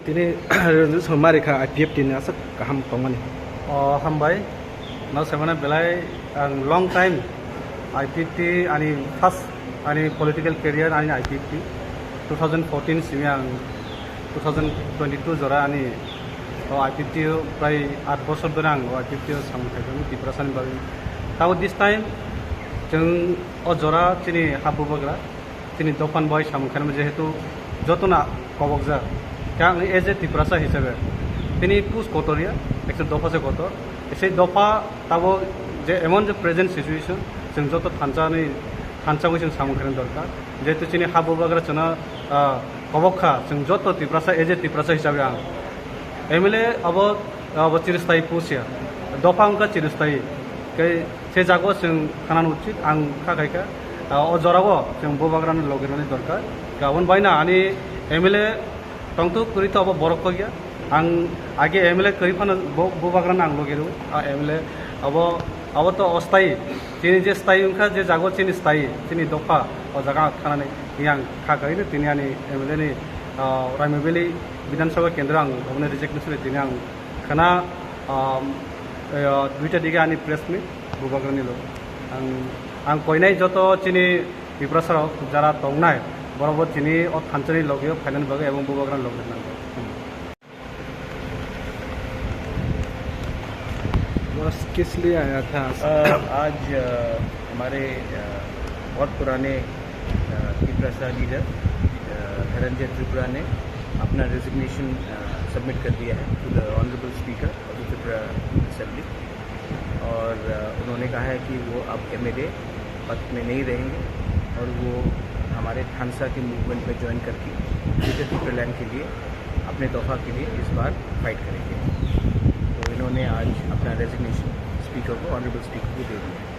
Tini marika IPF tini asak kaham tongani. Hambai, now seven belai long time IPT ani first ani political career ani IPT 2014 simiang 2022 jora ani IPT pray 8 বছর ধরে আং IPT samthakani depression bagi. Tau this time jeng jora chini habu bagra chini dokan boy samkhane jehetu jotona kobokja yang एज ए त्रिपुरासा हिसाबै তিনি পুজ কটরিয়া একশো দফা से কত সেই দফা তাবো যে এমন যে প্রেজেন্ট সিচুয়েশন जों যত थानसाखौ जों सामखानो दरकार जेहेतु जोंनि हाबु बाग्रा जोंना कबखा जों যত त्रिपुरासा एज ए त्रिपुरासा हिसाबै आं एमएलए अब चिरस्थायी पुसिया दफा उनका चिरस्थायी से जागो जों खानानो उचित आं खाखायखा अ जरागो जों बोबाग्रानो लगिरनानै दरकार गाबोन बायना आनि एमएलए तंतु करी तो अब बरक गया आं आगे एमएलए करी फान बोबाग्रान आं लगिरो एमएलए अब तो अस्थायी तिनी जे स्थायी उनका जे जागो तिनी स्थायी तिनी दफा और जगह खानानै आं खाखायनो तिनी आनि एमएलए नि रायमोबेली विधानसभा केन्द्र आं गभर्नर रिजेक्टनेसन तिनी आं खाना दुईटा दिगे आनि प्रेस मिट बोबाग्रानि लो आं कयनाय जत तिनी त्रिपुरासाराव जारा तंनाय बराबर चीनी और थानचनी लगे फाइनेंस बगे एवं बोबाग्रान लगे बस किस लिए आया था? आज हमारे बहुत पुराने त्रिपुरा लीडर धनंजय त्रिपुरा ने अपना रेजिग्नेशन सबमिट कर दिया है to the honourable speaker of the Tripura assembly और उन्होंने कहा है कि वो अब एमएलए पद में नहीं रहेंगे और वो हमारे थानसा के मूवमेंट में ज्वाइन करके ग्रेटर त्रिपुरा लैंड के लिए अपने दफा के लिए इस बार फाइट करेंगे। तो इन्होंने आज अपना रेजिग्नेशन स्पीकर को ऑनरेबल स्पीकर को दे दिया।